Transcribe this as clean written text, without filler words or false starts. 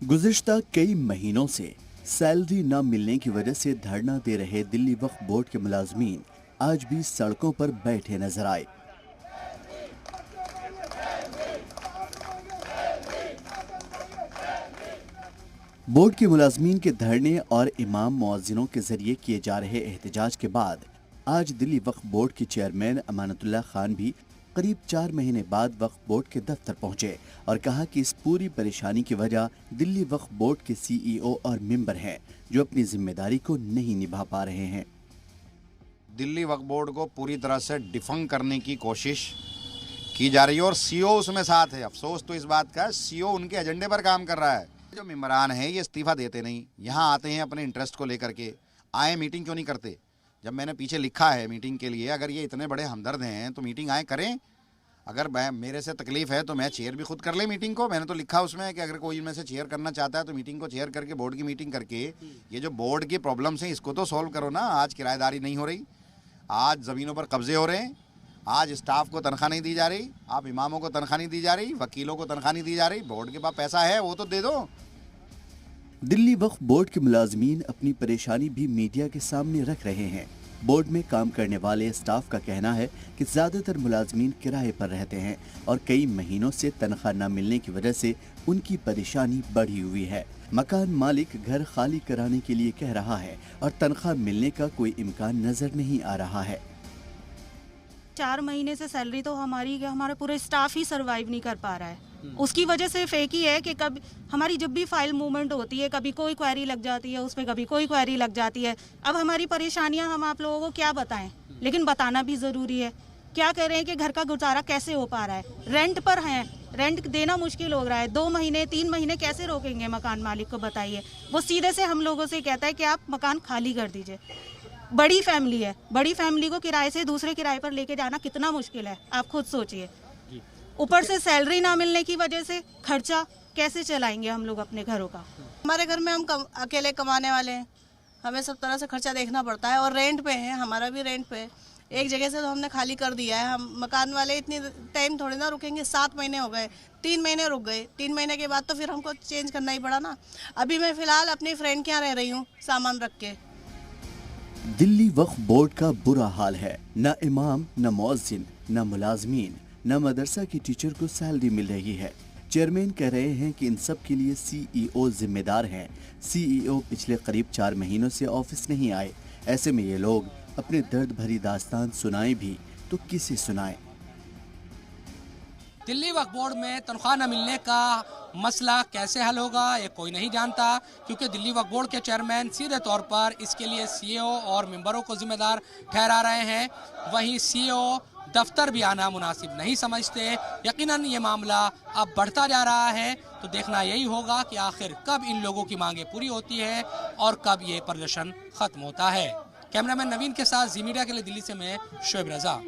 गुज़िश्ता कई महीनों से सैलरी न मिलने की वजह से धरना दे रहे दिल्ली वक्फ बोर्ड के मुलाजमीन आज भी सड़कों पर बैठे नजर आए। बोर्ड के मुलाजमीन के धरने और इमाम मुअज्जिनों के जरिए किए जा रहे एहतजाज के बाद आज दिल्ली वक्फ बोर्ड के चेयरमैन अमानतुल्लाह खान भी करीब 4 महीने बाद वक्फ बोर्ड के दफ्तर पहुंचे और कहा कि इस पूरी परेशानी की वजह दिल्ली वक्फ बोर्ड के सीईओ और मेंबर हैं जो अपनी जिम्मेदारी को नहीं निभा पा रहे हैं। दिल्ली वक्फ बोर्ड को पूरी तरह से डिफंग करने की कोशिश की जा रही है और सीईओ उसमें साथ है। अफसोस तो इस बात का, सीईओ उनके एजेंडे पर काम कर रहा है। जो मेंबरान हैं ये इस्तीफा देते नहीं, यहाँ आते हैं अपने इंटरेस्ट को लेकर के। आए मीटिंग क्यों नहीं करते? जब मैंने पीछे लिखा है मीटिंग के लिए, अगर ये इतने बड़े हमदर्द हैं तो मीटिंग आए करें। अगर मेरे से तकलीफ है तो मैं चेयर भी खुद कर ले मीटिंग को। मैंने तो लिखा उसमें कि अगर कोई इनमें से चेयर करना चाहता है तो मीटिंग को चेयर करके बोर्ड की मीटिंग करके ये जो बोर्ड की प्रॉब्लम्स हैं इसको तो सॉल्व करो ना। आज किराएदारी नहीं हो रही, आज ज़मीनों पर कब्जे हो रहे हैं, आज स्टाफ को तनख्वाह नहीं दी जा रही, आप इमामों को तनख्वाह नहीं दी जा रही, वकीलों को तनख्वाह नहीं दी जा रही। बोर्ड के पास पैसा है वो तो दे दो। दिल्ली वक्फ बोर्ड के मुलाजमीन अपनी परेशानी भी मीडिया के सामने रख रहे हैं। बोर्ड में काम करने वाले स्टाफ का कहना है कि ज्यादातर मुलाजमीन किराए पर रहते हैं और कई महीनों से तनख्वाह न मिलने की वजह से उनकी परेशानी बढ़ी हुई है। मकान मालिक घर खाली कराने के लिए कह रहा है और तनख्वाह मिलने का कोई इम्कान नजर नहीं आ रहा है। 4 महीने से सैलरी तो हमारा पूरा स्टाफ ही सरवाइव नहीं कर पा रहा है। उसकी वजह से फेक ही है कि कभी हमारी जब भी फाइल मूवमेंट होती है कभी कोई क्वेरी लग जाती है, उसमें कभी कोई क्वेरी लग जाती है। अब हमारी परेशानियां हम आप लोगों को क्या बताएं, लेकिन बताना भी ज़रूरी है। क्या कह रहे हैं कि घर का गुजारा कैसे हो पा रहा है, रेंट पर हैं, रेंट देना मुश्किल हो रहा है। 2 महीने 3 महीने कैसे रोकेंगे मकान मालिक को, बताइए। वो सीधे से हम लोगों से कहता है कि आप मकान खाली कर दीजिए। बड़ी फैमिली है, बड़ी फैमिली को किराए से दूसरे किराए पर लेके जाना कितना मुश्किल है, आप खुद सोचिए। ऊपर से सैलरी ना मिलने की वजह से खर्चा कैसे चलाएंगे हम लोग अपने घरों का। हमारे घर में हम अकेले कमाने वाले हैं, हमें सब तरह से खर्चा देखना पड़ता है और रेंट पे है, हमारा भी रेंट पे है। एक जगह से तो हमने खाली कर दिया है। हम मकान वाले इतनी टाइम थोड़ी ना रुकेंगे। 7 महीने हो गए, 3 महीने रुक गए। 3 महीने के बाद तो फिर हमको चेंज करना ही पड़ा ना। अभी मैं फिलहाल अपनी फ्रेंड के यहाँ रह रही हूँ सामान रख के। दिल्ली वक्फ बोर्ड का बुरा हाल है। न इमाम, न मुअज्जिन, न मुलाजमीन, न मदरसा की टीचर को सैलरी मिल रही है। चेयरमैन कह रहे हैं कि इन सब के लिए सीईओ जिम्मेदार हैं। सीईओ पिछले करीब 4 महीनों से ऑफिस नहीं आए। ऐसे में ये लोग अपने दर्द भरी दास्तान सुनाएं भी तो किसे सुनाएं। दिल्ली वक्फ बोर्ड में तनख्वाह न मिलने का मसला कैसे हल होगा ये कोई नहीं जानता, क्योंकि दिल्ली वक्फ बोर्ड के चेयरमैन सीधे तौर पर इसके लिए सीईओ और मेंबरों को जिम्मेदार ठहरा रहे हैं। वहीं सीईओ दफ्तर भी आना मुनासिब नहीं समझते। यकीनन ये मामला अब बढ़ता जा रहा है, तो देखना यही होगा कि आखिर कब इन लोगों की मांगें पूरी होती है और कब ये प्रदर्शन खत्म होता है। कैमरामैन नवीन के साथ जी मीडिया के लिए दिल्ली से मैं शोएब रजा।